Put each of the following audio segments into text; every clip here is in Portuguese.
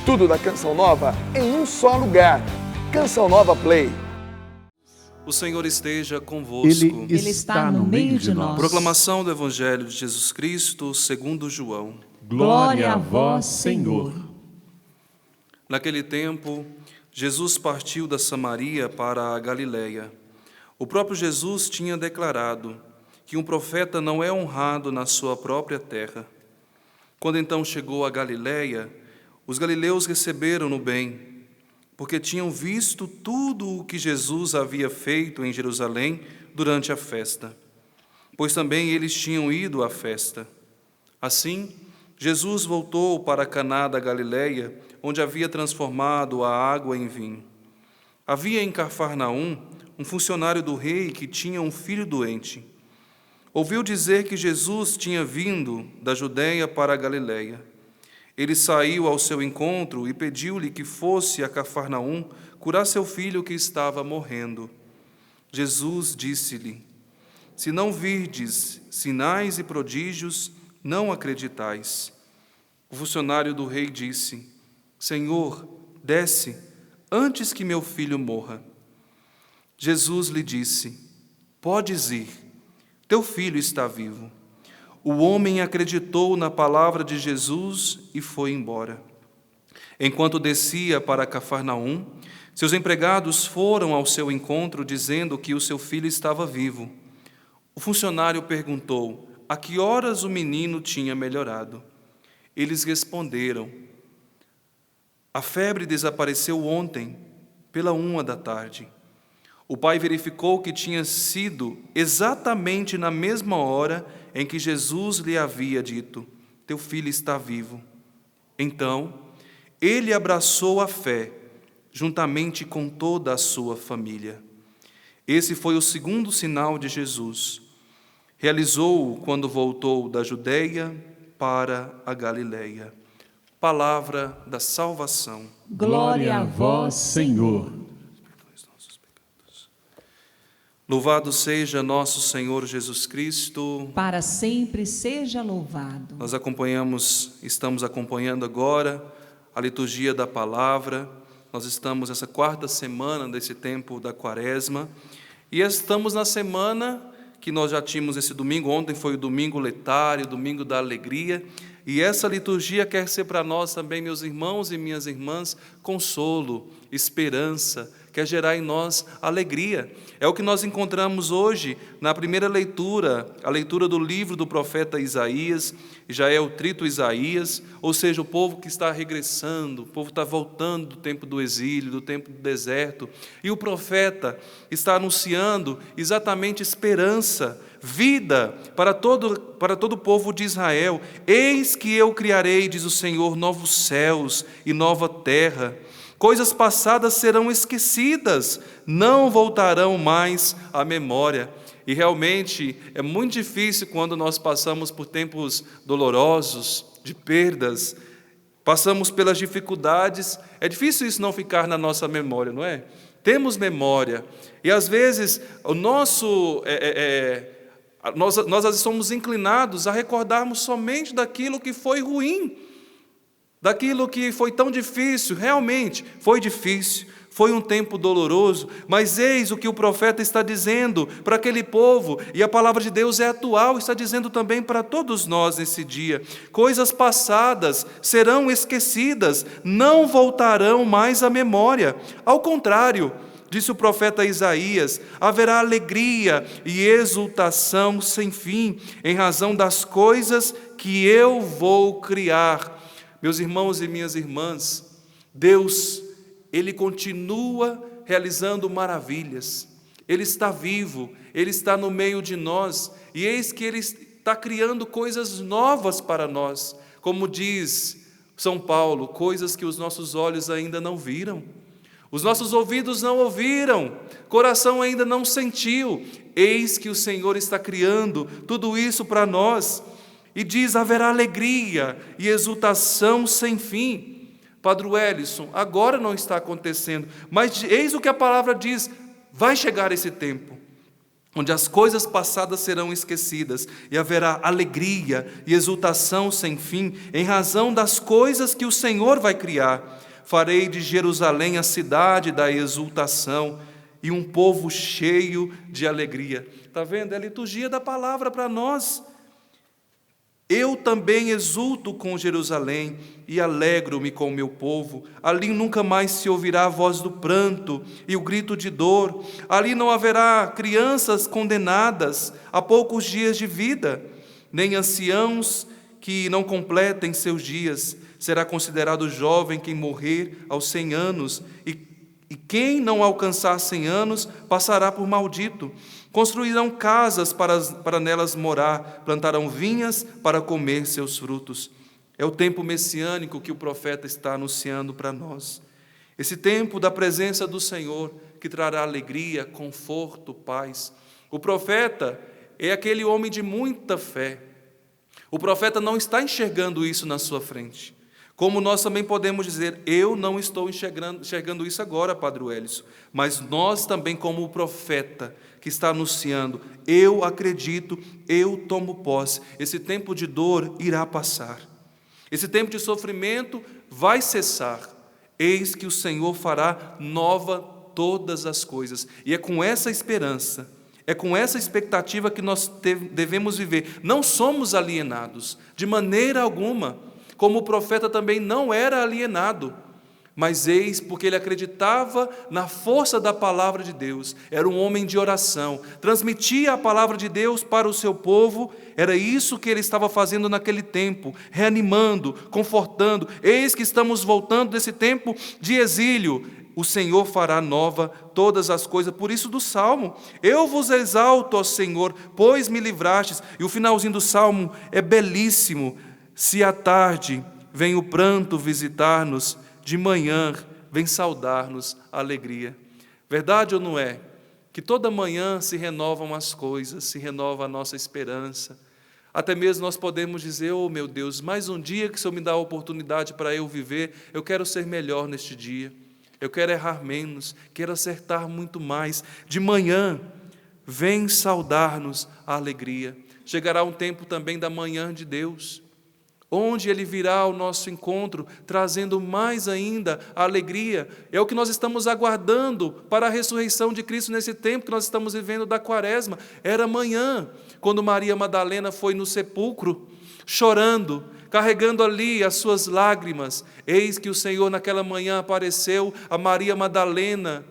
Tudo da Canção Nova em um só lugar. Canção Nova Play. O Senhor esteja convosco. Ele está no meio de nós. Proclamação do Evangelho de Jesus Cristo segundo João. Glória a vós, Senhor. Naquele tempo, Jesus partiu da Samaria para a Galiléia. O próprio Jesus tinha declarado que um profeta não é honrado na sua própria terra. Quando então chegou a Galiléia, os galileus receberam-no bem, porque tinham visto tudo o que Jesus havia feito em Jerusalém durante a festa, pois também eles tinham ido à festa. Assim, Jesus voltou para Caná da Galileia, onde havia transformado a água em vinho. Havia em Cafarnaum um funcionário do rei que tinha um filho doente. Ouviu dizer que Jesus tinha vindo da Judeia para a Galileia. Ele saiu ao seu encontro e pediu-lhe que fosse a Cafarnaum curar seu filho que estava morrendo. Jesus disse-lhe: Se não virdes sinais e prodígios, não acreditais. O funcionário do rei disse: Senhor, desce, antes que meu filho morra. Jesus lhe disse: Podes ir, teu filho está vivo. O homem acreditou na palavra de Jesus e foi embora. Enquanto descia para Cafarnaum, seus empregados foram ao seu encontro dizendo que o seu filho estava vivo. O funcionário perguntou a que horas o menino tinha melhorado. Eles responderam: A febre desapareceu ontem, pela 1h. O pai verificou que tinha sido exatamente na mesma hora em que Jesus lhe havia dito: Teu filho está vivo. Então, ele abraçou a fé, juntamente com toda a sua família. Esse foi o segundo sinal de Jesus. Realizou-o quando voltou da Judeia para a Galileia. Palavra da salvação. Glória a vós, Senhor. Louvado seja nosso Senhor Jesus Cristo. Para sempre seja louvado. Nós estamos acompanhando agora a liturgia da palavra. Nós estamos nessa 4ª semana desse tempo da Quaresma. E estamos na semana que nós já tínhamos esse domingo. Ontem foi o domingo letário, o domingo da alegria. E essa liturgia quer ser para nós também, meus irmãos e minhas irmãs, consolo, esperança, quer gerar em nós alegria. É o que nós encontramos hoje na primeira leitura, a leitura do livro do profeta Isaías, já é o trito Isaías, ou seja, o povo que está regressando, o povo está voltando do tempo do exílio, do tempo do deserto, e o profeta está anunciando exatamente esperança, vida para todo o povo de Israel. Eis que eu criarei, diz o Senhor, novos céus e nova terra. Coisas passadas serão esquecidas, não voltarão mais à memória. E realmente é muito difícil quando nós passamos por tempos dolorosos, de perdas, passamos pelas dificuldades, é difícil isso não ficar na nossa memória, não é? Temos memória, e às vezes nós às vezes somos inclinados a recordarmos somente daquilo que foi ruim, daquilo que foi tão difícil. Realmente foi difícil, foi um tempo doloroso, mas eis o que o profeta está dizendo para aquele povo, e a palavra de Deus é atual, está dizendo também para todos nós nesse dia: coisas passadas serão esquecidas, não voltarão mais à memória. Ao contrário, disse o profeta Isaías, haverá alegria e exultação sem fim, em razão das coisas que eu vou criar. Meus irmãos e minhas irmãs, Deus, Ele continua realizando maravilhas. Ele está vivo, Ele está no meio de nós, e eis que Ele está criando coisas novas para nós. Como diz São Paulo, coisas que os nossos olhos ainda não viram, os nossos ouvidos não ouviram, coração ainda não sentiu. Eis que o Senhor está criando tudo isso para nós. E diz: haverá alegria e exultação sem fim. Padre Wellison, agora não está acontecendo, mas eis o que a palavra diz: vai chegar esse tempo. onde as coisas passadas serão esquecidas e haverá alegria e exultação sem fim em razão das coisas que o Senhor vai criar. Farei de Jerusalém a cidade da exultação e um povo cheio de alegria. Está vendo? É a liturgia da palavra para nós. Eu também exulto com Jerusalém e alegro-me com o meu povo. Ali nunca mais se ouvirá a voz do pranto e o grito de dor. Ali não haverá crianças condenadas a poucos dias de vida, nem anciãos que não completem seus dias. Será considerado jovem quem morrer aos 100 anos, e quem não alcançar 100 anos passará por maldito. Construirão casas para nelas morar, plantarão vinhas para comer seus frutos. É o tempo messiânico que o profeta está anunciando para nós. Esse tempo da presença do Senhor, que trará alegria, conforto, paz. O profeta é aquele homem de muita fé. O profeta não está enxergando isso na sua frente. Como nós também podemos dizer, eu não estou enxergando isso agora, Padre Wellison, mas nós também, como o profeta que está anunciando, eu acredito, eu tomo posse, esse tempo de dor irá passar, esse tempo de sofrimento vai cessar, eis que o Senhor fará nova todas as coisas, e é com essa esperança, é com essa expectativa que nós devemos viver. Não somos alienados, de maneira alguma, como o profeta também não era alienado, mas eis, porque ele acreditava na força da palavra de Deus, era um homem de oração, transmitia a palavra de Deus para o seu povo, era isso que ele estava fazendo naquele tempo, reanimando, confortando. Eis que estamos voltando desse tempo de exílio, o Senhor fará nova todas as coisas. Por isso do Salmo, eu vos exalto, ó Senhor, pois me livrastes. E o finalzinho do Salmo é belíssimo. Se à tarde vem o pranto visitar-nos, de manhã vem saudar-nos a alegria. Verdade ou não é? Que toda manhã se renovam as coisas, se renova a nossa esperança. Até mesmo nós podemos dizer, oh meu Deus, mais um dia que o Senhor me dá a oportunidade para eu viver, eu quero ser melhor neste dia. Eu quero errar menos, quero acertar muito mais. De manhã vem saudar-nos a alegria. Chegará um tempo também da manhã de Deus, onde Ele virá ao nosso encontro, trazendo mais ainda a alegria. É o que nós estamos aguardando para a ressurreição de Cristo nesse tempo que nós estamos vivendo da Quaresma. Era amanhã, quando Maria Madalena foi no sepulcro, chorando, carregando ali as suas lágrimas. Eis que o Senhor naquela manhã apareceu a Maria Madalena,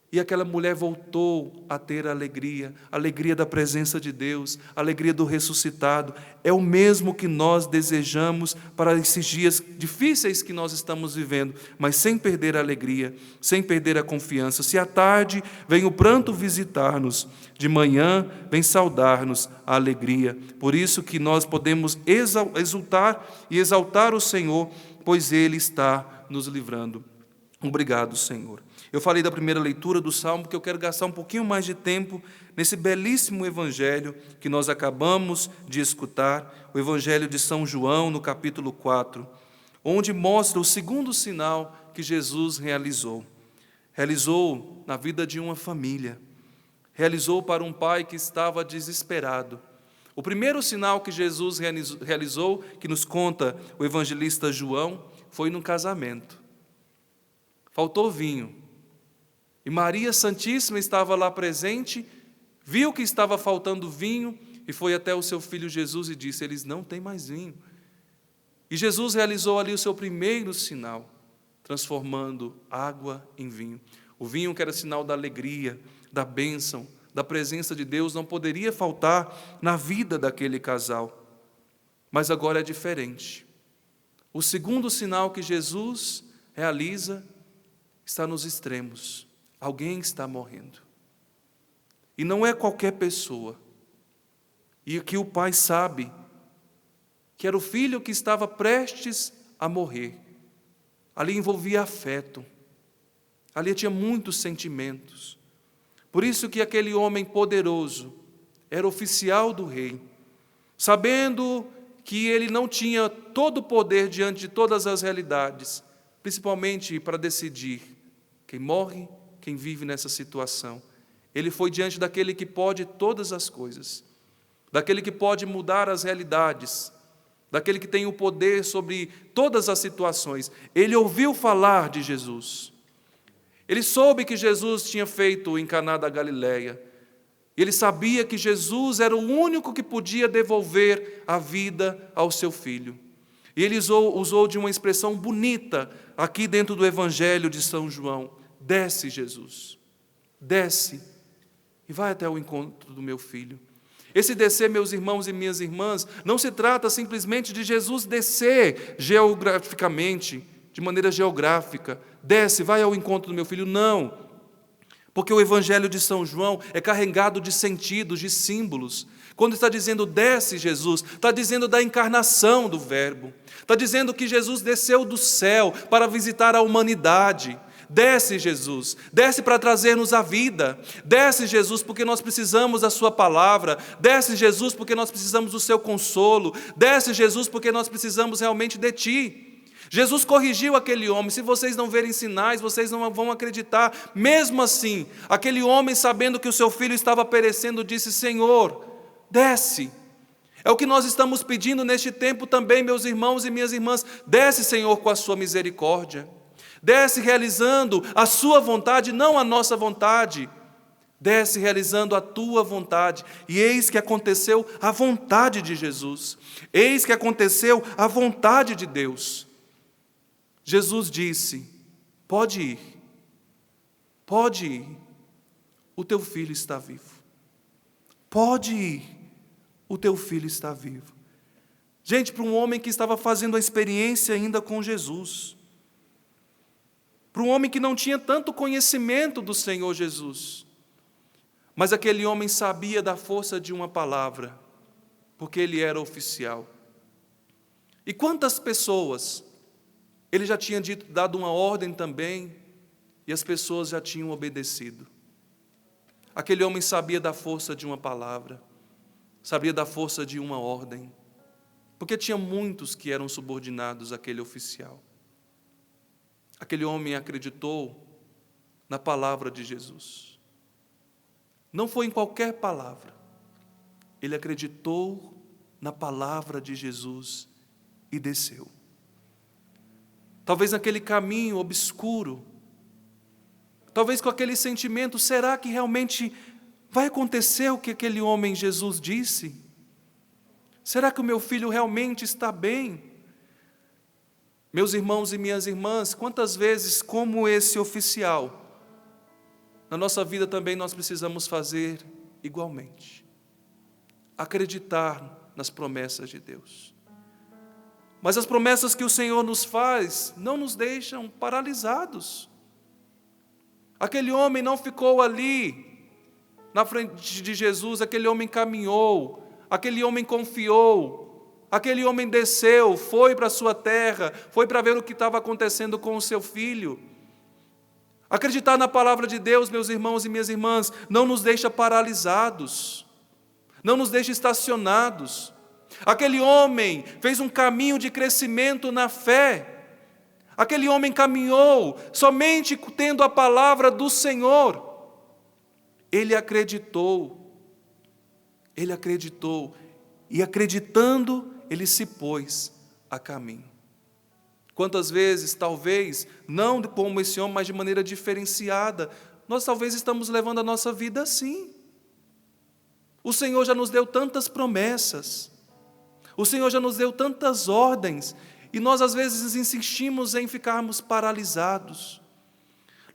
e aquela mulher voltou a ter a alegria da presença de Deus, a alegria do ressuscitado. É o mesmo que nós desejamos para esses dias difíceis que nós estamos vivendo, mas sem perder a alegria, sem perder a confiança. Se à tarde vem o pranto visitar-nos, de manhã vem saudar-nos a alegria. Por isso que nós podemos exultar e exaltar o Senhor, pois Ele está nos livrando. Obrigado, Senhor. Eu falei da primeira leitura do Salmo, porque eu quero gastar um pouquinho mais de tempo nesse belíssimo evangelho que nós acabamos de escutar, o evangelho de São João, no capítulo 4, onde mostra o segundo sinal que Jesus realizou. Realizou na vida de uma família, realizou para um pai que estava desesperado. O primeiro sinal que Jesus realizou, que nos conta o evangelista João, foi num casamento. Faltou vinho. E Maria Santíssima estava lá presente, viu que estava faltando vinho e foi até o seu filho Jesus e disse, eles não têm mais vinho. E Jesus realizou ali o seu primeiro sinal, transformando água em vinho. O vinho que era sinal da alegria, da bênção, da presença de Deus, não poderia faltar na vida daquele casal. Mas agora é diferente. O segundo sinal que Jesus realiza está nos extremos. Alguém está morrendo. E não é qualquer pessoa. E que o pai sabe que era o filho que estava prestes a morrer. Ali envolvia afeto. Ali tinha muitos sentimentos. Por isso que aquele homem poderoso era oficial do rei, sabendo que ele não tinha todo o poder diante de todas as realidades, principalmente para decidir quem morre, quem vive nessa situação. ele foi diante daquele que pode todas as coisas, daquele que pode mudar as realidades, daquele que tem o poder sobre todas as situações. Ele ouviu falar de Jesus. Ele soube que Jesus tinha feito em Caná da Galileia. Ele sabia que Jesus era o único que podia devolver a vida ao seu filho. E ele usou de uma expressão bonita aqui dentro do Evangelho de São João: desce, Jesus, desce e vai até o encontro do meu filho. Esse descer, meus irmãos e minhas irmãs, não se trata simplesmente de Jesus descer geograficamente, de maneira geográfica. Desce, vai ao encontro do meu filho. Não, porque o Evangelho de São João é carregado de sentidos, de símbolos. Quando está dizendo desce, Jesus, está dizendo da encarnação do Verbo. Está dizendo que Jesus desceu do céu para visitar a humanidade. Desce, Jesus, desce para trazer-nos a vida. Desce, Jesus, porque nós precisamos da sua palavra. Desce, Jesus, porque nós precisamos do seu consolo. Desce, Jesus, porque nós precisamos realmente de ti. Jesus corrigiu aquele homem: se vocês não verem sinais, vocês não vão acreditar. Mesmo assim, aquele homem, sabendo que o seu filho estava perecendo, disse: Senhor, desce. É o que nós estamos pedindo neste tempo também, meus irmãos e minhas irmãs. Desce, Senhor, com a sua misericórdia. Desce realizando a sua vontade, não a nossa vontade. Desce realizando a tua vontade. E eis que aconteceu a vontade de Jesus. Eis que aconteceu a vontade de Deus. Jesus disse: pode ir, pode ir, o teu filho está vivo. Pode ir, o teu filho está vivo. Gente, para um homem que estava fazendo a experiência ainda com Jesus, para um homem que não tinha tanto conhecimento do Senhor Jesus, mas aquele homem sabia da força de uma palavra, porque ele era oficial. E quantas pessoas ele já tinha dado uma ordem também, e as pessoas já tinham obedecido. Aquele homem sabia da força de uma palavra, sabia da força de uma ordem, porque tinha muitos que eram subordinados àquele oficial. Aquele homem acreditou na palavra de Jesus. Não foi em qualquer palavra. Ele acreditou na palavra de Jesus e desceu. Talvez naquele caminho obscuro, talvez com aquele sentimento: será que realmente vai acontecer o que aquele homem Jesus disse? Será que o meu filho realmente está bem? Meus irmãos e minhas irmãs, quantas vezes, como esse oficial, na nossa vida também nós precisamos fazer igualmente. Acreditar nas promessas de Deus. Mas as promessas que o Senhor nos faz não nos deixam paralisados. Aquele homem não ficou ali, na frente de Jesus, aquele homem caminhou, aquele homem confiou, aquele homem desceu, foi para a sua terra, foi para ver o que estava acontecendo com o seu filho. Acreditar na palavra de Deus, meus irmãos e minhas irmãs, não nos deixa paralisados, não nos deixa estacionados. Aquele homem fez um caminho de crescimento na fé. Aquele homem caminhou somente tendo a palavra do Senhor. Ele acreditou, e acreditando, ele se pôs a caminho. Quantas vezes, talvez, não como esse homem, mas de maneira diferenciada, nós talvez estamos levando a nossa vida assim. O Senhor já nos deu tantas promessas, o Senhor já nos deu tantas ordens, e nós às vezes insistimos em ficarmos paralisados.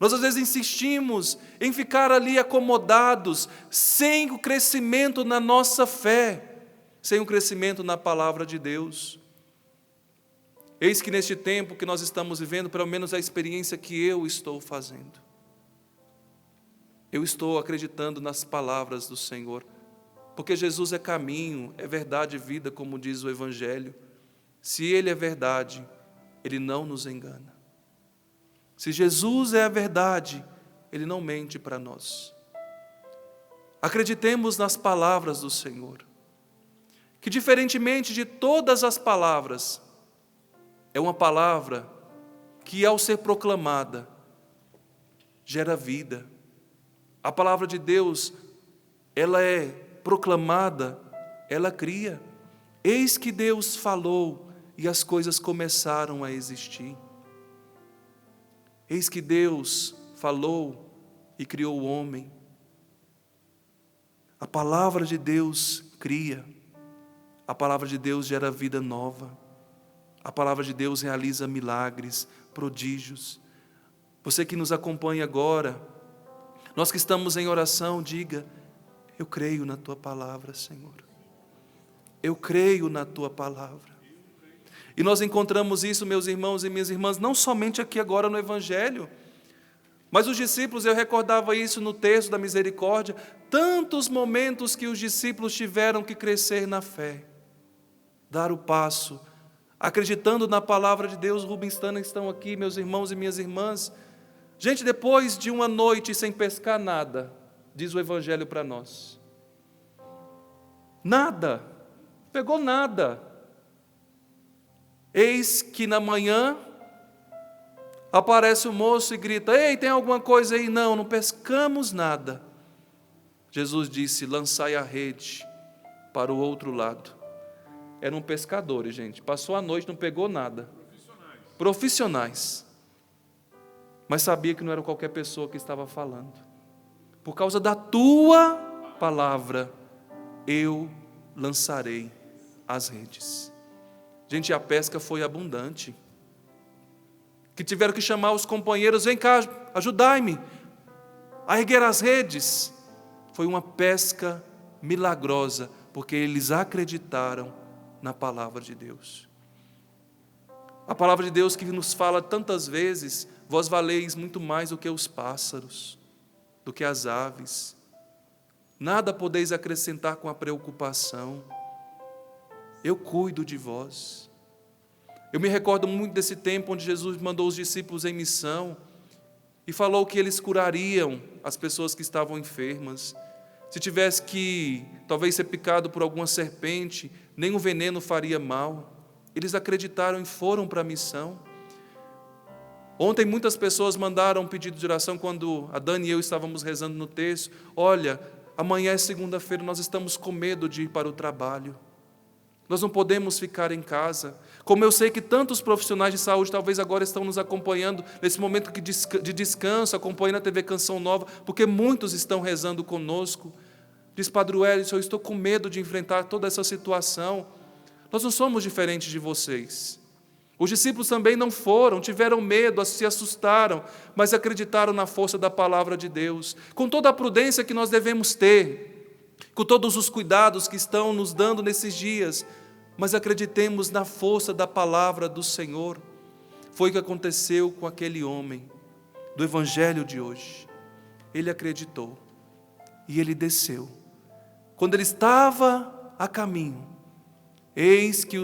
Nós às vezes insistimos em ficar ali acomodados, sem o crescimento na nossa fé, sem o crescimento na palavra de Deus. Eis que neste tempo que nós estamos vivendo, pelo menos a experiência que eu estou fazendo, eu estou acreditando nas palavras do Senhor, porque Jesus é caminho, é verdade e vida, como diz o Evangelho. Se Ele é verdade, Ele não nos engana. Se Jesus é a verdade, Ele não mente para nós. Acreditemos nas palavras do Senhor, que diferentemente de todas as palavras, é uma palavra que, ao ser proclamada, gera vida, A palavra de Deus, ela é proclamada, ela cria. Eis que Deus falou e as coisas começaram a existir. Eis que Deus falou e criou o homem. A palavra de Deus cria. A palavra de Deus gera vida nova. A palavra de Deus realiza milagres, prodígios. Você que nos acompanha agora, nós que estamos em oração, diga: eu creio na Tua palavra, Senhor. Eu creio na Tua palavra. E nós encontramos isso, meus irmãos e minhas irmãs, não somente aqui agora no Evangelho, mas os discípulos, eu recordava isso no texto da misericórdia, tantos momentos que os discípulos tiveram que crescer na fé, dar o passo, acreditando na palavra de Deus. Rubens Tana estão aqui, meus irmãos e minhas irmãs. Gente, depois de uma noite sem pescar nada, diz o Evangelho para nós, nada, pegou nada. Eis que na manhã aparece o moço e grita: ei, tem alguma coisa aí? Não, não pescamos nada. Jesus disse: lançai a rede para o outro lado. Eram pescadores, gente, passou a noite, não pegou nada. Profissionais. Mas sabia que não era qualquer pessoa que estava falando. Por causa da tua palavra, eu lançarei as redes. Gente, a pesca foi abundante. Que tiveram que chamar os companheiros: vem cá, ajudai-me a erguer as redes. Foi uma pesca milagrosa, porque eles acreditaram na palavra de Deus. A palavra de Deus que nos fala tantas vezes: vós valeis muito mais do que os pássaros, do que as aves. Nada podeis acrescentar com a preocupação. Eu cuido de vós. Eu me recordo muito desse tempo onde Jesus mandou os discípulos em missão e falou que eles curariam as pessoas que estavam enfermas. Se tivesse que, talvez, ser picado por alguma serpente, nem o veneno faria mal. Eles acreditaram e foram para a missão. Ontem muitas pessoas mandaram um pedido de oração quando a Dani e eu estávamos rezando no texto. Olha, amanhã é segunda-feira, nós estamos com medo de ir para o trabalho. Nós não podemos ficar em casa. Como eu sei que tantos profissionais de saúde talvez agora estão nos acompanhando nesse momento de descanso, acompanhando a TV Canção Nova, porque muitos estão rezando conosco. Diz: Padre Wellington, eu estou com medo de enfrentar toda essa situação. Nós não somos diferentes de vocês. Os discípulos também não foram, tiveram medo, se assustaram, mas acreditaram na força da palavra de Deus. Com toda a prudência que nós devemos ter, com todos os cuidados que estão nos dando nesses dias, mas acreditemos na força da palavra do Senhor. Foi o que aconteceu com aquele homem do Evangelho de hoje. Ele acreditou e ele desceu. Quando ele estava a caminho, eis que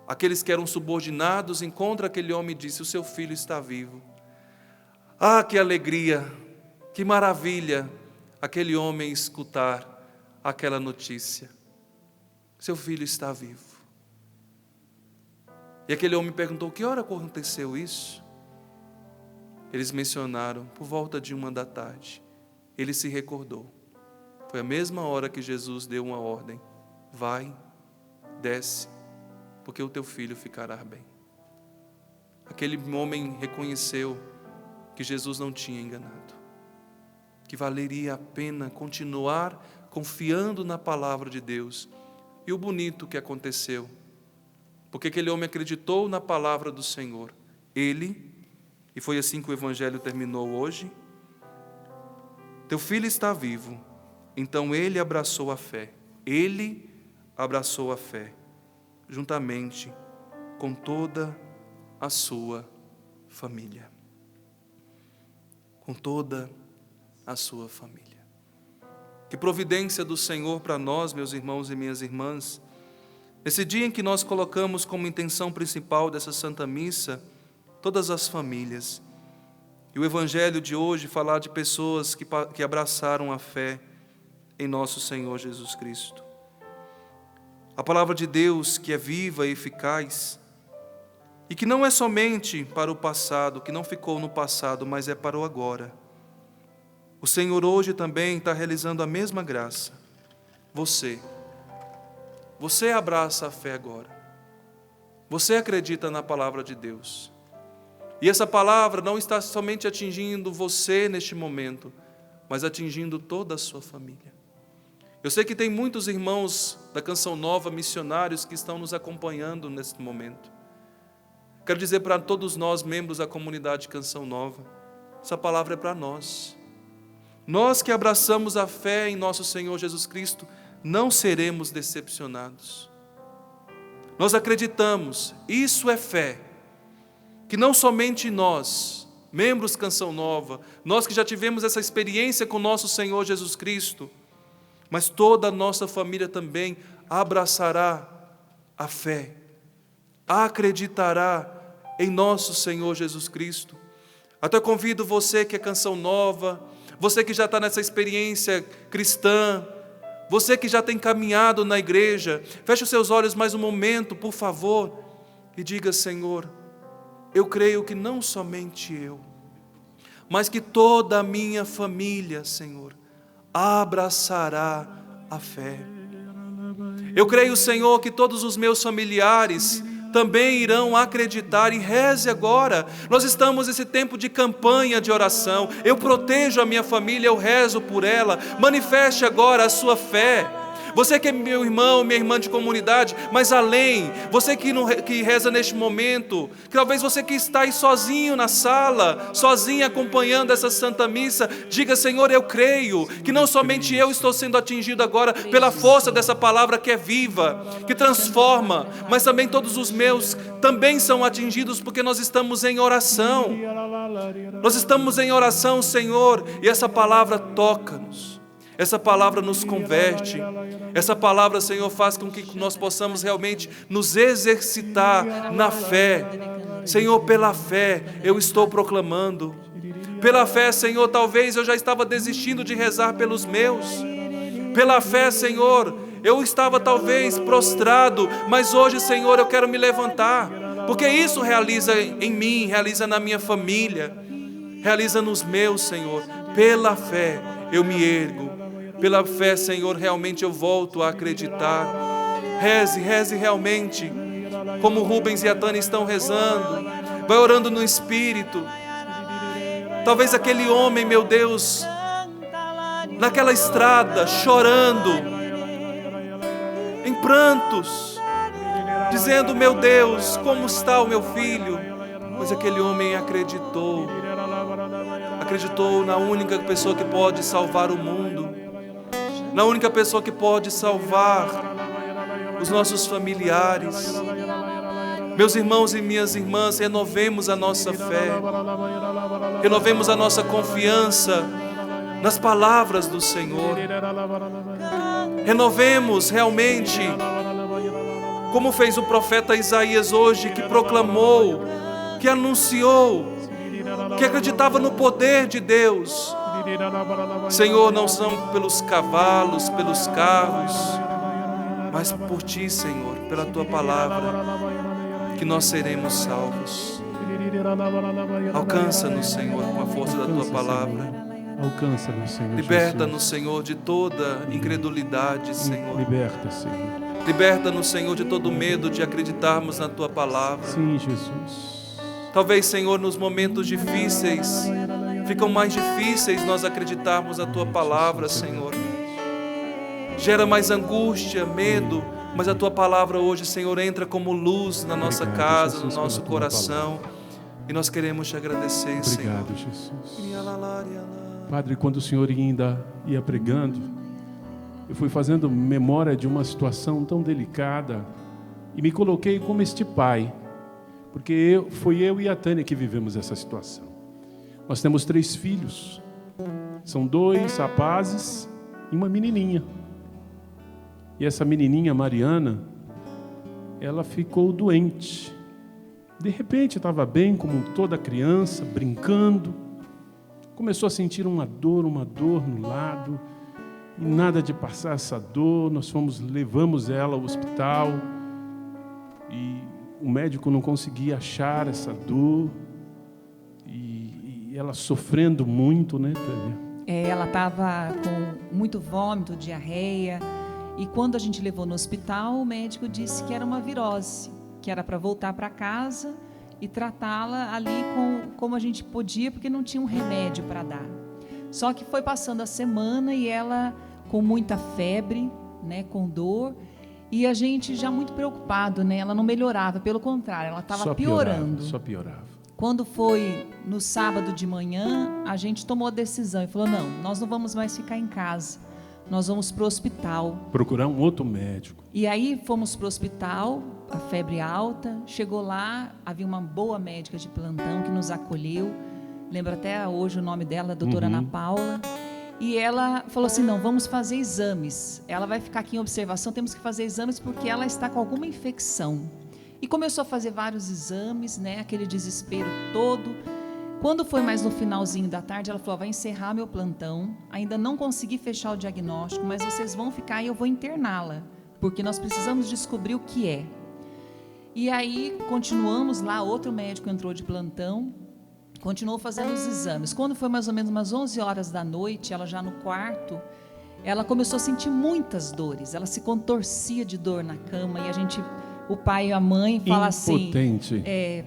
aqueles que eram subordinados encontram aquele homem e dizem: o seu filho está vivo. Ah, que alegria, que maravilha aquele homem escutar aquela notícia. Seu filho está vivo. E aquele homem perguntou: que hora aconteceu isso? Eles mencionaram: por volta de 13h. Ele se recordou. Foi a mesma hora que Jesus deu uma ordem: vai, desce, porque o teu filho ficará bem. Aquele homem reconheceu que Jesus não tinha enganado, que valeria a pena continuar confiando na palavra de Deus. E o bonito que aconteceu, porque aquele homem acreditou na palavra do Senhor. E foi assim que o Evangelho terminou hoje. Teu filho está vivo. Então ele abraçou a fé. Ele abraçou a fé, juntamente com toda a sua família. Com toda a sua família. Que providência do Senhor para nós, meus irmãos e minhas irmãs, nesse dia em que nós colocamos como intenção principal dessa Santa Missa todas as famílias. E o Evangelho de hoje falar de pessoas que abraçaram a fé em nosso Senhor Jesus Cristo. A palavra de Deus que é viva e eficaz e que não é somente para o passado, que não ficou no passado, mas é para o agora. O Senhor hoje também está realizando a mesma graça. Você abraça a fé agora. Você acredita na palavra de Deus. E essa palavra não está somente atingindo você neste momento, mas atingindo toda a sua família. Eu sei que tem muitos irmãos da Canção Nova, missionários, que estão nos acompanhando neste momento. Quero dizer para todos nós, membros da comunidade Canção Nova, essa palavra é para nós. Nós que abraçamos a fé em nosso Senhor Jesus Cristo, não seremos decepcionados. Nós acreditamos, isso é fé, que não somente nós, membros Canção Nova, nós que já tivemos essa experiência com nosso Senhor Jesus Cristo, mas toda a nossa família também abraçará a fé, acreditará em nosso Senhor Jesus Cristo. Até convido você que é Canção Nova, você que já está nessa experiência cristã, você que já tem caminhado na igreja, feche os seus olhos mais um momento, por favor, e diga: Senhor, eu creio que não somente eu, mas que toda a minha família, Senhor, abraçará a fé. Eu creio, Senhor, que todos os meus familiares também irão acreditar, e reze agora. Nós estamos nesse tempo de campanha de oração. Eu protejo a minha família, eu rezo por ela. Manifeste agora a sua fé. Você que é meu irmão, minha irmã de comunidade, mas além, você que reza neste momento, que talvez você que está aí sozinho na sala, sozinho acompanhando essa Santa Missa, diga: Senhor, eu creio que não somente eu estou sendo atingido agora pela força dessa palavra que é viva, que transforma, mas também todos os meus também são atingidos, porque nós estamos em oração. Nós estamos em oração, Senhor, e essa palavra toca-nos. Essa palavra nos converte. Essa palavra, Senhor, faz com que nós possamos realmente nos exercitar na fé. Senhor, pela fé eu estou proclamando. Pela fé, Senhor, talvez eu já estava desistindo de rezar pelos meus. Pela fé, Senhor, eu estava talvez prostrado, mas hoje, Senhor, eu quero me levantar, porque isso realiza em mim, realiza na minha família, realiza nos meus, Senhor. Pela fé eu me ergo. Pela fé, Senhor, realmente eu volto a acreditar. Reze realmente, como Rubens e a Tânia estão rezando. Vai orando no Espírito. Talvez aquele homem, meu Deus, naquela estrada, chorando, em prantos, dizendo: meu Deus, como está o meu filho? Mas aquele homem acreditou na única pessoa que pode salvar o mundo, na única pessoa que pode salvar os nossos familiares. Meus irmãos e minhas irmãs, renovemos a nossa fé, renovemos a nossa confiança nas palavras do Senhor, renovemos realmente, como fez o profeta Isaías hoje, que proclamou, que anunciou, que acreditava no poder de Deus. Senhor, não são pelos cavalos, pelos carros, mas por Ti, Senhor, pela Tua palavra, que nós seremos salvos. Alcança-nos, Senhor, com a força da Tua palavra. Alcança-nos, Senhor. Liberta-nos, Senhor, de toda incredulidade, Senhor. Liberta, Senhor. Liberta-nos, Senhor, de todo medo de acreditarmos na Tua palavra. Sim, Jesus. Talvez, Senhor, nos momentos difíceis, ficam mais difíceis nós acreditarmos na Tua palavra, Senhor. Gera mais angústia, medo, mas a Tua palavra hoje, Senhor, entra como luz na nossa casa, no nosso coração. E nós queremos Te agradecer, Senhor. Obrigado, Jesus. Padre, quando o Senhor ainda ia pregando, eu fui fazendo memória de uma situação tão delicada e me coloquei como este pai, porque foi eu e a Tânia que vivemos essa situação. Nós temos 3 filhos, são 2 rapazes e uma menininha. E essa menininha, Mariana, ela ficou doente. De repente estava bem, como toda criança, brincando. Começou a sentir uma dor no lado. E nada de passar essa dor, levamos ela ao hospital. E o médico não conseguia achar essa dor. E ela sofrendo muito, né, Tânia? Ela estava com muito vômito, diarreia. E quando a gente levou no hospital, o médico disse que era uma virose, que era para voltar para casa e tratá-la ali como a gente podia, porque não tinha um remédio para dar. Só que foi passando a semana e ela com muita febre, né, com dor, e a gente já muito preocupado, né? Ela não melhorava, pelo contrário, ela estava piorando. Só piorava. Quando foi no sábado de manhã, a gente tomou a decisão e falou: não, nós não vamos mais ficar em casa, nós vamos para o hospital. Procurar um outro médico. E aí fomos para o hospital, a febre alta, chegou lá, havia uma boa médica de plantão que nos acolheu, lembro até hoje o nome dela, a doutora Ana Paula, e ela falou assim: não, vamos fazer exames, ela vai ficar aqui em observação, temos que fazer exames porque ela está com alguma infecção. E começou a fazer vários exames, né, aquele desespero todo. Quando foi mais no finalzinho da tarde, ela falou: vai encerrar meu plantão, ainda não consegui fechar o diagnóstico, mas vocês vão ficar e eu vou interná-la, porque nós precisamos descobrir o que é. E aí continuamos lá, outro médico entrou de plantão, continuou fazendo os exames. Quando foi mais ou menos umas 11 horas da noite, ela já no quarto, ela começou a sentir muitas dores, ela se contorcia de dor na cama, e o pai e a mãe falam assim: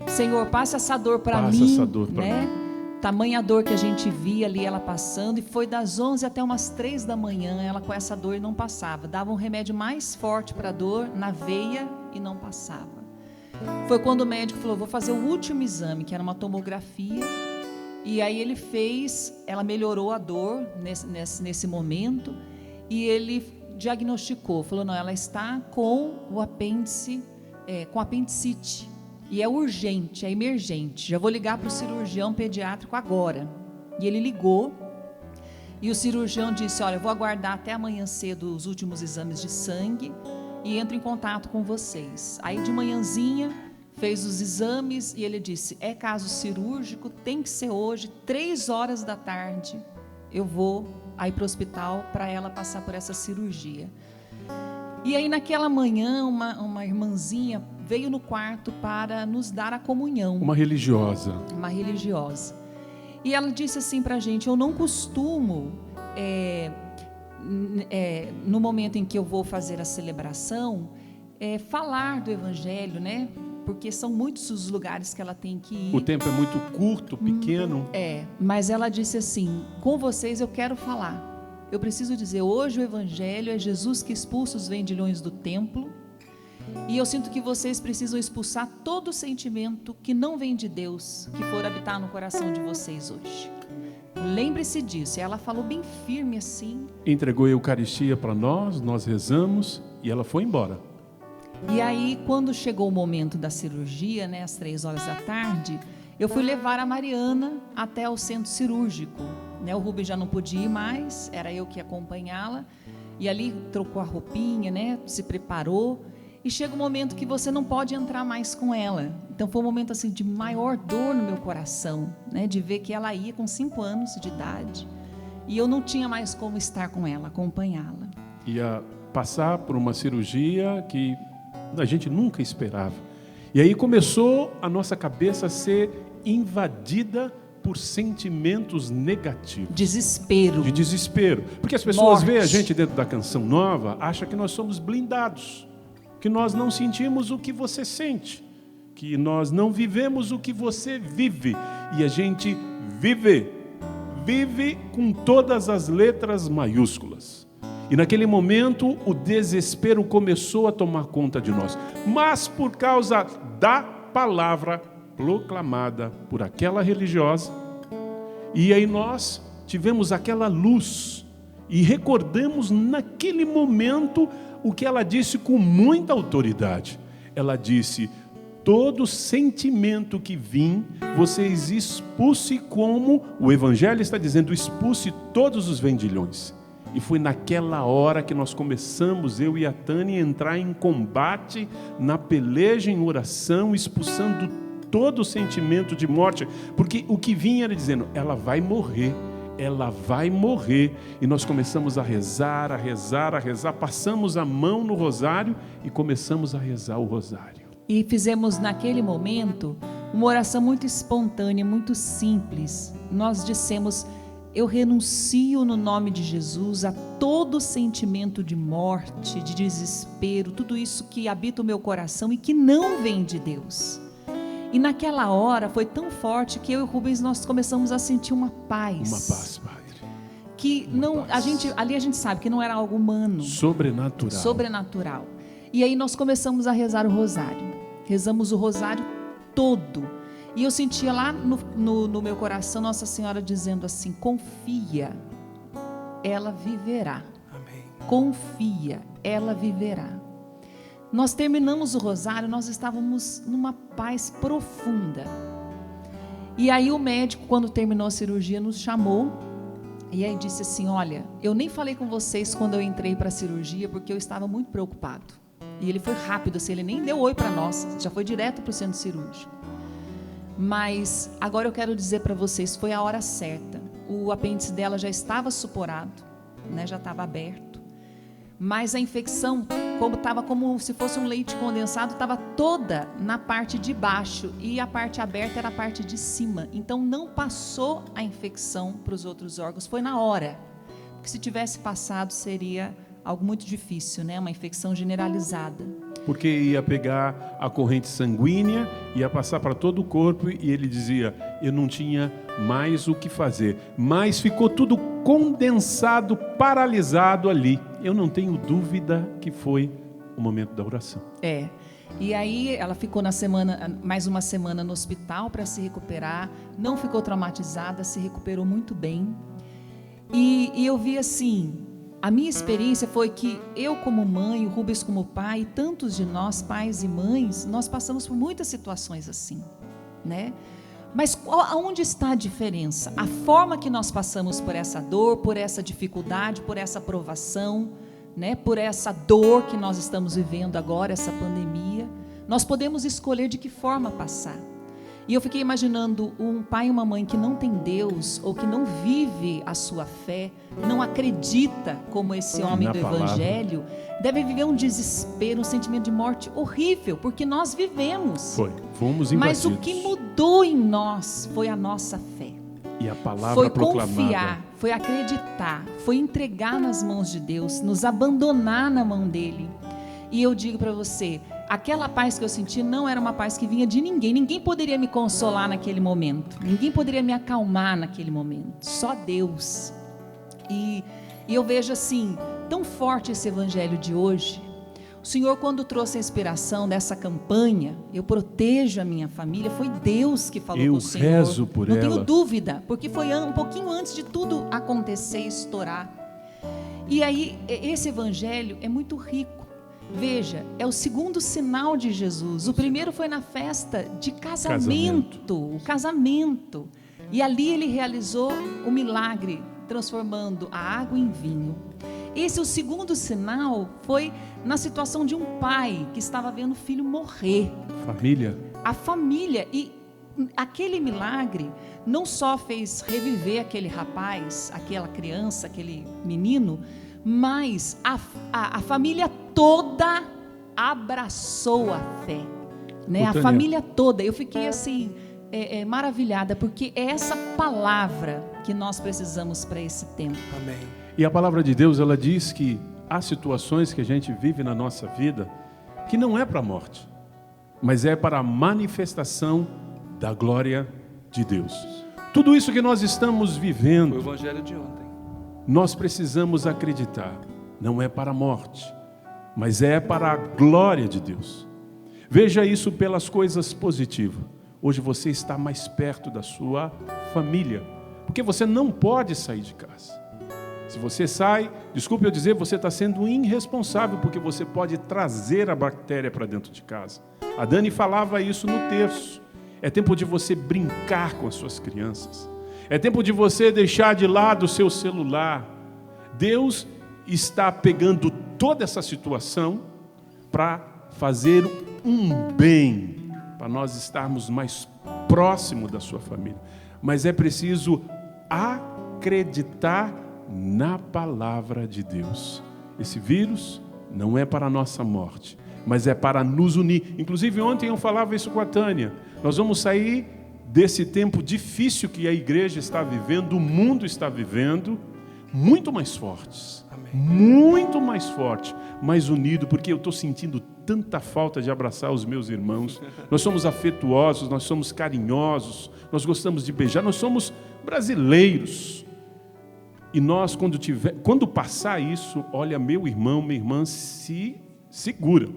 Senhor, passa essa dor para mim, essa dor pra né? mim. Tamanha dor que a gente via ali ela passando, e foi das 11 até umas 3 da manhã, ela com essa dor e não passava. Dava um remédio mais forte para a dor na veia e não passava. Foi quando o médico falou: vou fazer o último exame, que era uma tomografia, e aí ele fez, ela melhorou a dor nesse momento, e ele diagnosticou, falou: não, ela está com o apêndice, com apendicite, e é urgente, é emergente, já vou ligar para o cirurgião pediátrico agora. E ele ligou, e o cirurgião disse: olha, eu vou aguardar até amanhã cedo os últimos exames de sangue e entro em contato com vocês. Aí de manhãzinha fez os exames e ele disse: é caso cirúrgico, tem que ser hoje, 3 horas da tarde, eu vou aí para o hospital para ela passar por essa cirurgia. E aí naquela manhã uma irmãzinha veio no quarto para nos dar a comunhão. Uma religiosa. E ela disse assim para a gente: eu não costumo, no momento em que eu vou fazer a celebração, falar do Evangelho, né? Porque são muitos os lugares que ela tem que ir. O tempo é muito curto, pequeno. Mas ela disse assim: com vocês eu quero falar. Eu preciso dizer, hoje o Evangelho é Jesus que expulsa os vendilhões do templo, e eu sinto que vocês precisam expulsar todo sentimento que não vem de Deus, que for habitar no coração de vocês hoje. Lembre-se disso. E ela falou bem firme assim. Entregou a Eucaristia para nós rezamos e ela foi embora. E aí, quando chegou o momento da cirurgia, né, às 3 horas da tarde, eu fui levar a Mariana até o centro cirúrgico. Né, o Rubem já não podia ir mais, era eu que ia acompanhá-la. E ali trocou a roupinha, né, se preparou. E chega um momento que você não pode entrar mais com ela. Então foi um momento assim de maior dor no meu coração, né, de ver que ela ia com 5 anos de idade. E eu não tinha mais como estar com ela, acompanhá-la. Ia passar por uma cirurgia que a gente nunca esperava. E aí começou a nossa cabeça a ser invadida por sentimentos negativos. Desespero. De desespero. Porque as pessoas veem a Morte. gente dentro da Canção Nova, acham que nós somos blindados, que nós não sentimos o que você sente, que nós não vivemos o que você vive. E a gente vive com todas as letras maiúsculas. E naquele momento o desespero começou a tomar conta de nós. Mas por causa da palavra proclamada por aquela religiosa, e aí nós tivemos aquela luz e recordamos naquele momento o que ela disse com muita autoridade. Ela disse: todo sentimento que vim, vocês expulse, como o Evangelho está dizendo, expulse todos os vendilhões. E foi naquela hora que nós começamos, eu e a Tânia, a entrar em combate, na peleja, em oração, expulsando todo o sentimento de morte, porque o que vinha era dizendo: ela vai morrer, ela vai morrer. E nós começamos a rezar, passamos a mão no rosário e começamos a rezar o rosário. E fizemos naquele momento uma oração muito espontânea, muito simples. Nós dissemos: eu renuncio no nome de Jesus a todo sentimento de morte, de desespero, tudo isso que habita o meu coração e que não vem de Deus. E naquela hora foi tão forte que eu e o Rubens nós começamos a sentir uma paz. Uma paz, Padre. Que não, ali a gente sabe que não era algo humano. Sobrenatural. Sobrenatural. E aí nós começamos a rezar o rosário. Rezamos o rosário todo. E eu sentia lá no meu coração Nossa Senhora dizendo assim: confia, ela viverá. Amém. Confia, ela viverá. Nós terminamos o rosário, nós estávamos numa paz profunda. E aí o médico, quando terminou a cirurgia, nos chamou e aí disse assim: olha, eu nem falei com vocês quando eu entrei para a cirurgia, porque eu estava muito preocupado. E ele foi rápido, assim, ele nem deu oi para nós, já foi direto para o centro cirúrgico. Mas agora eu quero dizer para vocês, foi a hora certa. O apêndice dela já estava suporado, né, já estava aberto. Mas a infecção, estava como se fosse um leite condensado, estava toda na parte de baixo e a parte aberta era a parte de cima. Então não passou a infecção para os outros órgãos, foi na hora. Porque se tivesse passado seria algo muito difícil, né? Uma infecção generalizada. Porque ia pegar a corrente sanguínea, ia passar para todo o corpo e ele dizia: eu não tinha mais o que fazer. Mas ficou tudo condensado, paralisado ali. Eu não tenho dúvida que foi o momento da oração. É. E aí ela ficou mais uma semana no hospital para se recuperar, não ficou traumatizada, se recuperou muito bem. E eu vi assim, a minha experiência foi que eu como mãe, o Rubens como pai, e tantos de nós, pais e mães, nós passamos por muitas situações assim, né? Mas aonde está a diferença? A forma que nós passamos por essa dor, por essa dificuldade, por essa provação, né? Por essa dor que nós estamos vivendo agora, essa pandemia, nós podemos escolher de que forma passar. E eu fiquei imaginando um pai e uma mãe que não tem Deus, ou que não vive a sua fé, não acredita como esse homem do Evangelho, deve viver um desespero, um sentimento de morte horrível, porque nós vivemos. Fomos invadidos. Mas o que mudou em nós foi a nossa fé. E a palavra foi proclamada. Confiar, foi acreditar, foi entregar nas mãos de Deus, nos abandonar na mão dele. E eu digo para você, aquela paz que eu senti não era uma paz que vinha de ninguém. Ninguém poderia me consolar naquele momento. Ninguém poderia me acalmar naquele momento. Só Deus. E eu vejo assim, tão forte esse evangelho de hoje. O Senhor, quando trouxe a inspiração dessa campanha, eu protejo a minha família, foi Deus que falou com o Senhor. Eu rezo por ela. Não tenho dúvida, porque foi um pouquinho antes de tudo acontecer e estourar. E aí, esse evangelho é muito rico. Veja, é o segundo sinal de Jesus. O primeiro foi na festa de casamento. E ali ele realizou o milagre, transformando a água em vinho. Esse, o segundo sinal, foi na situação de um pai que estava vendo o filho morrer. A família. E aquele milagre não só fez reviver aquele rapaz, aquela criança, aquele menino, mas a família toda abraçou a fé, né? A família toda. Eu fiquei assim, maravilhada, porque é essa palavra que nós precisamos para esse tempo. Amém. E a palavra de Deus, ela diz que há situações que a gente vive na nossa vida que não é para a morte, mas é para a manifestação da glória de Deus. Tudo isso que nós estamos vivendo, foi o evangelho de ontem. Nós precisamos acreditar, não é para a morte, mas é para a glória de Deus. Veja isso pelas coisas positivas. Hoje você está mais perto da sua família, porque você não pode sair de casa. Se você sai, desculpe eu dizer, você está sendo irresponsável, porque você pode trazer a bactéria para dentro de casa. A Dani falava isso no terço. É tempo de você brincar com as suas crianças. É tempo de você deixar de lado o seu celular. Deus está pegando toda essa situação para fazer um bem, para nós estarmos mais próximos da sua família. Mas é preciso acreditar na palavra de Deus. Esse vírus não é para a nossa morte, mas é para nos unir. Inclusive ontem eu falava isso com a Tânia. Nós vamos sair desse tempo difícil que a igreja está vivendo, o mundo está vivendo, muito mais fortes. Amém. Muito mais forte, mais unido, porque eu estou sentindo tanta falta de abraçar os meus irmãos. Nós somos afetuosos, nós somos carinhosos, nós gostamos de beijar, nós somos brasileiros. E nós, quando passar isso, olha, meu irmão, minha irmã, se segura,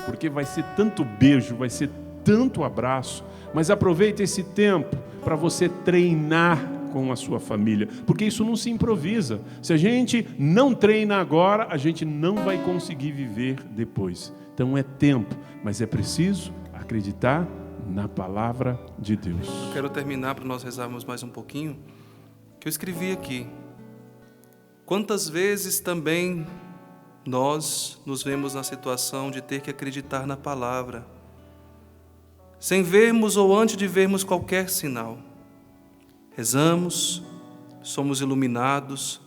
porque vai ser tanto beijo, vai ser tanto abraço. Mas aproveite esse tempo para você treinar com a sua família, porque isso não se improvisa. Se a gente não treina agora, a gente não vai conseguir viver depois. Então é tempo, mas é preciso acreditar na palavra de Deus. Eu quero terminar para nós rezarmos mais um pouquinho, que eu escrevi aqui. Quantas vezes também nós nos vemos na situação de ter que acreditar na palavra, sem vermos ou antes de vermos qualquer sinal. Rezamos, somos iluminados,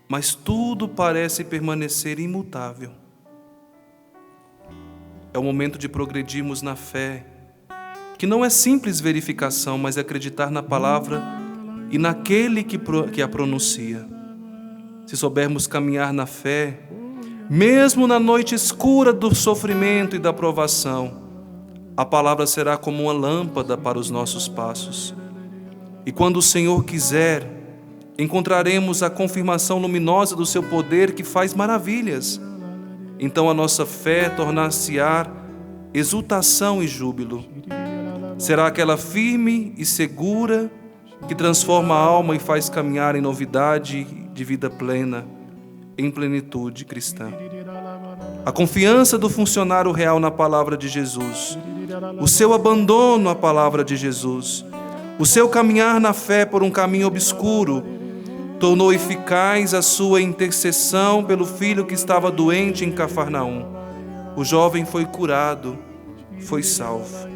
mas tudo parece permanecer imutável. É o momento de progredirmos na fé, que não é simples verificação, mas é acreditar na palavra e naquele que a pronuncia. Se soubermos caminhar na fé, mesmo na noite escura do sofrimento e da provação, a palavra será como uma lâmpada para os nossos passos. E quando o Senhor quiser, encontraremos a confirmação luminosa do seu poder que faz maravilhas. Então a nossa fé tornar-se-á exultação e júbilo. Será aquela firme e segura que transforma a alma e faz caminhar em novidade de vida plena, em plenitude cristã. A confiança do funcionário real na palavra de Jesus, o seu abandono à palavra de Jesus, o seu caminhar na fé por um caminho obscuro, tornou eficaz a sua intercessão pelo filho que estava doente em Cafarnaum. O jovem foi curado, foi salvo.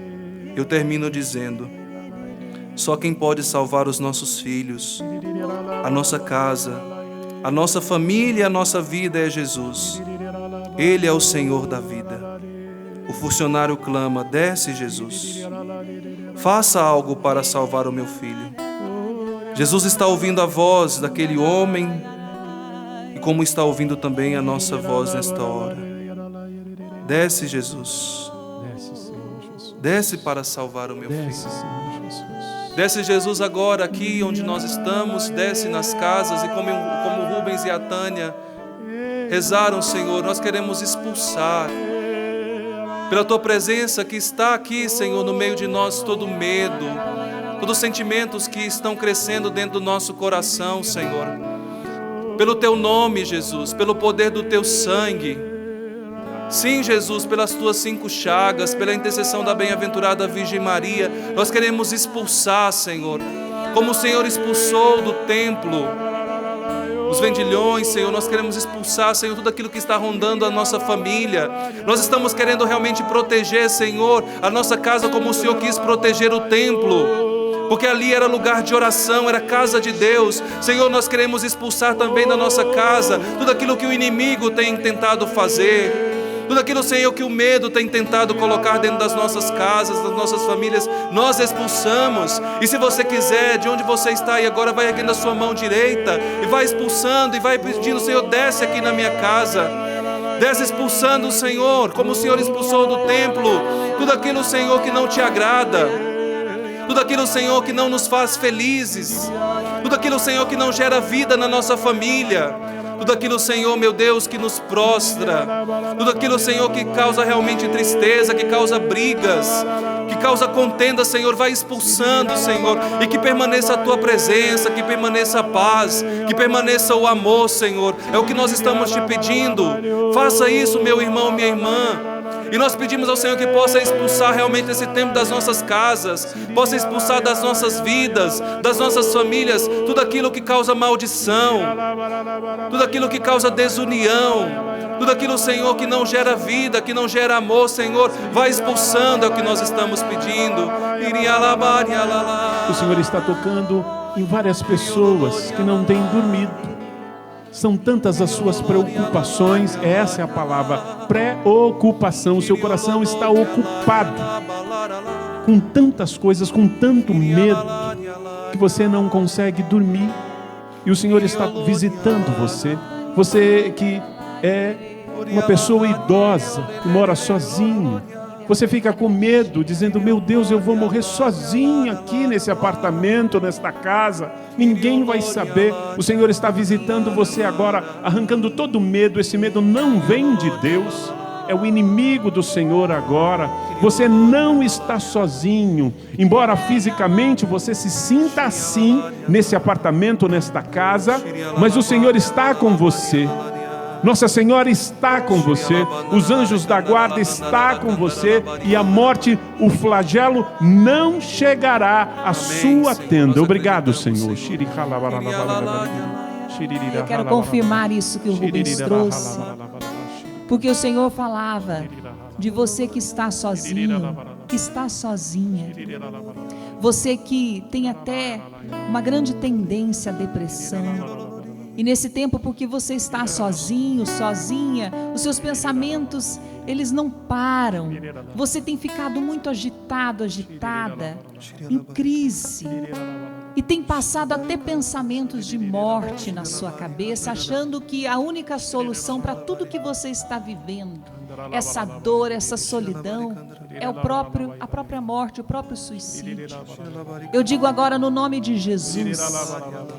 Eu termino dizendo: só quem pode salvar os nossos filhos, a nossa casa, a nossa família e a nossa vida é Jesus. Ele é o Senhor da vida. O funcionário clama: desce, Jesus. Faça algo para salvar o meu filho. Jesus está ouvindo a voz daquele homem e como está ouvindo também a nossa voz nesta hora. Desce, Jesus. Desce, Senhor Jesus. Desce para salvar o meu filho. Desce, Senhor Jesus. Desce, Jesus, agora aqui onde nós estamos. Desce nas casas e como Rubens e a Tânia rezaram, Senhor, nós queremos expulsar pela Tua presença que está aqui, Senhor, no meio de nós, todo medo, todos os sentimentos que estão crescendo dentro do nosso coração, Senhor. Pelo Teu nome, Jesus, pelo poder do Teu sangue. Sim, Jesus, pelas Tuas 5 chagas, pela intercessão da bem-aventurada Virgem Maria, nós queremos expulsar, Senhor, como o Senhor expulsou do templo os vendilhões, Senhor. Nós queremos expulsar, Senhor, tudo aquilo que está rondando a nossa família. Nós estamos querendo realmente proteger, Senhor, a nossa casa como o Senhor quis proteger o templo, porque ali era lugar de oração, era casa de Deus. Senhor, nós queremos expulsar também da nossa casa tudo aquilo que o inimigo tem tentado fazer, tudo aquilo, Senhor, que o medo tem tentado colocar dentro das nossas casas, das nossas famílias, nós expulsamos. E se você quiser, de onde você está aí agora, vai erguendo a sua mão direita e vai expulsando e vai pedindo: Senhor, desce aqui na minha casa. Desce expulsando, Senhor, como o Senhor expulsou do templo, tudo aquilo, Senhor, que não te agrada, tudo aquilo, Senhor, que não nos faz felizes, tudo aquilo, Senhor, que não gera vida na nossa família, tudo aquilo, Senhor, meu Deus, que nos prostra, tudo aquilo, Senhor, que causa realmente tristeza, que causa brigas, que causa contenda, Senhor, vai expulsando, Senhor, e que permaneça a Tua presença, que permaneça a paz, que permaneça o amor, Senhor. É o que nós estamos te pedindo. Faça isso, meu irmão, minha irmã. E nós pedimos ao Senhor que possa expulsar realmente esse tempo das nossas casas, possa expulsar das nossas vidas, das nossas famílias, tudo aquilo que causa maldição, tudo aquilo que causa desunião, tudo aquilo, Senhor, que não gera vida, que não gera amor, Senhor, vai expulsando, é o que nós estamos pedindo. O Senhor está tocando em várias pessoas que não têm dormido. São tantas as suas preocupações, essa é a palavra, preocupação. O seu coração está ocupado. com tantas coisas, com tanto medo, que você não consegue dormir. E o Senhor está visitando você. Você que é uma pessoa idosa, que mora sozinho. Você fica com medo, dizendo: meu Deus, eu vou morrer sozinho aqui nesse apartamento, nesta casa. Ninguém vai saber. O Senhor está visitando você agora, arrancando todo o medo. Esse medo não vem de Deus. É o inimigo do Senhor agora. Você não está sozinho. Embora fisicamente você se sinta assim, nesse apartamento, nesta casa, mas o Senhor está com você. Nossa Senhora está com você, os anjos da guarda estão com você, e a morte, o flagelo, não chegará à sua tenda. Obrigado, Senhor. Eu quero confirmar isso que o Rubens trouxe, porque o Senhor falava de você que está sozinho, que está sozinha, você que tem até uma grande tendência à depressão. E nesse tempo, porque você está sozinho, sozinha, os seus pensamentos, eles não param. Você tem ficado muito agitado, agitada, em crise. E tem passado até pensamentos de morte na sua cabeça, achando que a única solução para tudo que você está vivendo, essa dor, essa solidão, é a própria morte, o próprio suicídio. Eu digo agora no nome de Jesus,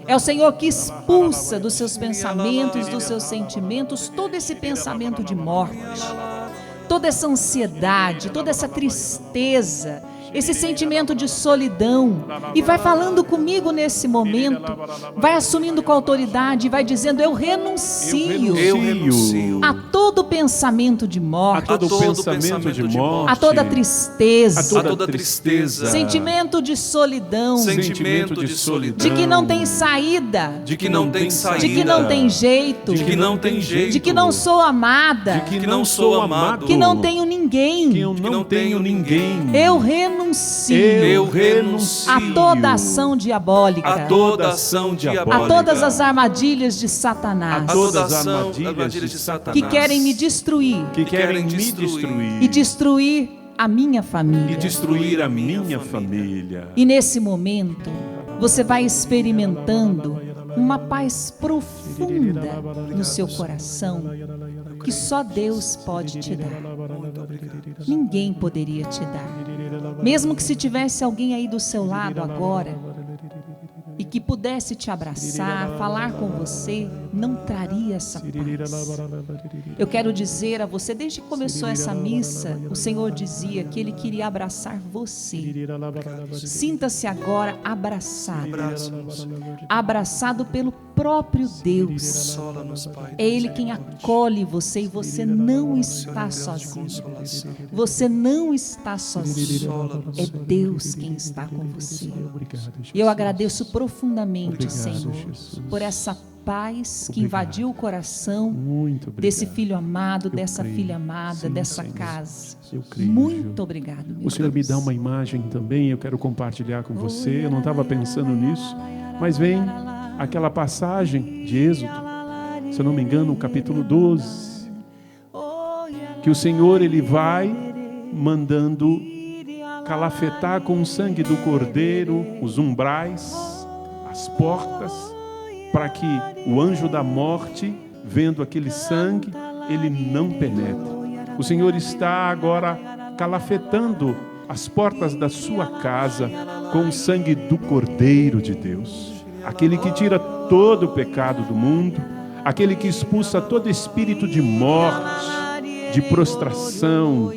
é o Senhor que expulsa dos seus pensamentos, dos seus sentimentos, todo esse pensamento de morte, toda essa ansiedade, toda essa tristeza, esse sentimento de solidão, e vai falando comigo nesse momento, vai assumindo com autoridade e vai dizendo: eu renuncio a todo pensamento de morte, a todo pensamento de morte, a toda tristeza, sentimento de solidão, de que não tem saída, de que não tem jeito, de que não sou amada, que não tenho ninguém, eu renuncio a toda ação diabólica, a todas as armadilhas de Satanás, que querem me destruir, e destruir a minha família, E nesse momento você vai experimentando uma paz profunda no seu coração, que só Deus pode te dar. Ninguém poderia te dar. Mesmo que se tivesse alguém aí do seu lado agora e que pudesse te abraçar, falar com você, não traria essa paz. Eu quero dizer a você, desde que começou essa missa, o Senhor dizia que Ele queria abraçar você. Sinta-se agora abraçado pelo próprio Deus. É Ele quem acolhe você, e você não está sozinho. Você não está sozinho. É Deus quem está com você. E eu agradeço profundamente, Senhor, por essa paz que invadiu o coração desse filho amado, dessa filha amada, dessa casa. Muito obrigado, meu Deus. O Senhor me dá uma imagem também, eu quero compartilhar com você. Eu não estava pensando nisso, mas vem aquela passagem de Êxodo, se eu não me engano, o capítulo 12, que o Senhor, Ele vai mandando calafetar com o sangue do cordeiro os umbrais, as portas, para que o anjo da morte, vendo aquele sangue, ele não penetre. O Senhor está agora calafetando as portas da sua casa com o sangue do Cordeiro de Deus, aquele que tira todo o pecado do mundo, aquele que expulsa todo espírito de morte, de prostração,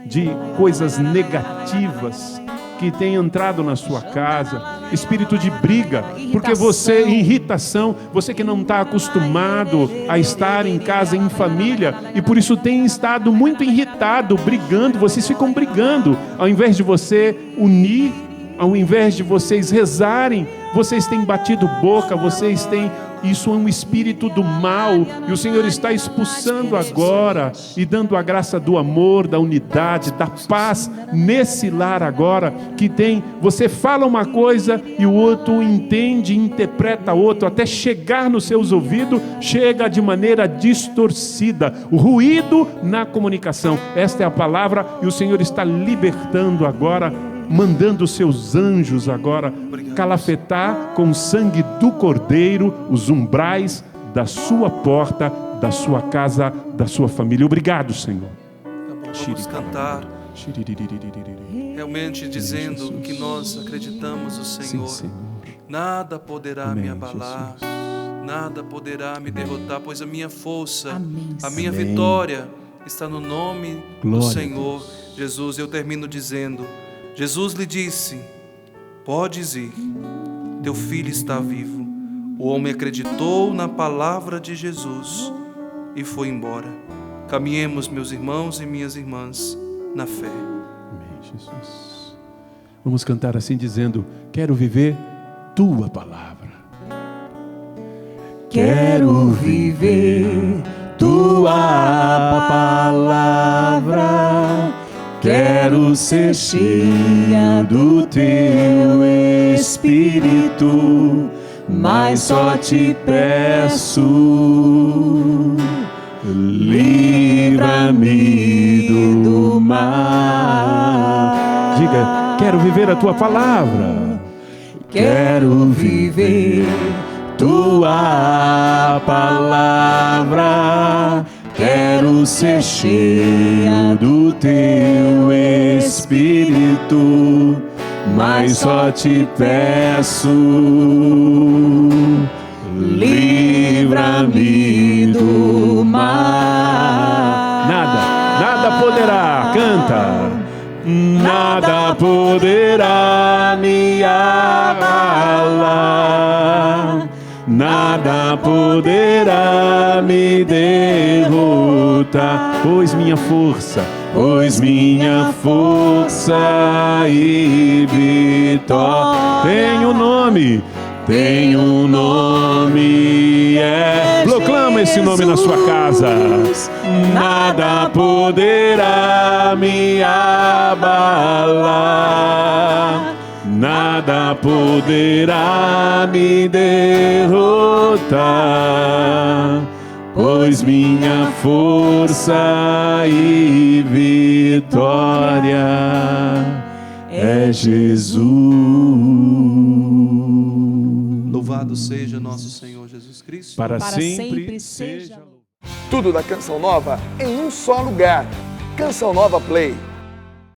de coisas negativas que tem entrado na sua casa, espírito de briga, porque você, irritação, você que não está acostumado a estar em casa, em família, e por isso tem estado muito irritado, brigando, vocês ficam brigando, ao invés de você unir, ao invés de vocês rezarem, vocês têm batido boca, vocês têm... Isso é um espírito do mal, e o Senhor está expulsando agora e dando a graça do amor, da unidade, da paz nesse lar agora, que tem, você fala uma coisa e o outro entende, interpreta outro, até chegar nos seus ouvidos, chega de maneira distorcida, o ruído na comunicação. Esta é a palavra, e o Senhor está libertando agora mandando seus anjos agora calafetar com o sangue do Cordeiro os umbrais da sua porta, da sua casa, da sua família. Obrigado, Senhor. Vamos cantar realmente dizendo que nós acreditamos no Senhor. Sim, Senhor. Nada poderá Amém, me abalar, Jesus. nada poderá me derrotar, pois a minha força, Amém, a minha Amém. vitória está no nome Glória do a Senhor Jesus. Eu termino dizendo: Jesus lhe disse: podes ir, teu filho está vivo. O homem acreditou na palavra de Jesus e foi embora. Caminhemos, meus irmãos e minhas irmãs, na fé. Amém, Jesus. Vamos cantar assim dizendo: quero viver tua palavra. Quero viver tua palavra, quero ser cheia do teu Espírito, mas só te peço, livra-me do mal. Diga: quero viver a tua palavra. Quero viver tua palavra, quero ser cheia do teu Espírito, mas só te peço, livra-me do mal. Nada poderá, canta. Nada poderá me abalar, nada poderá me derrotar, Pois minha força e vitória tem um nome, proclama esse nome na sua casa. Nada poderá me abalar, nada poderá me derrotar, pois minha força e vitória é Jesus. Louvado seja nosso Senhor Jesus Cristo. Para Para sempre sempre seja seja Tudo da Canção Nova em um só lugar. Canção Nova Play.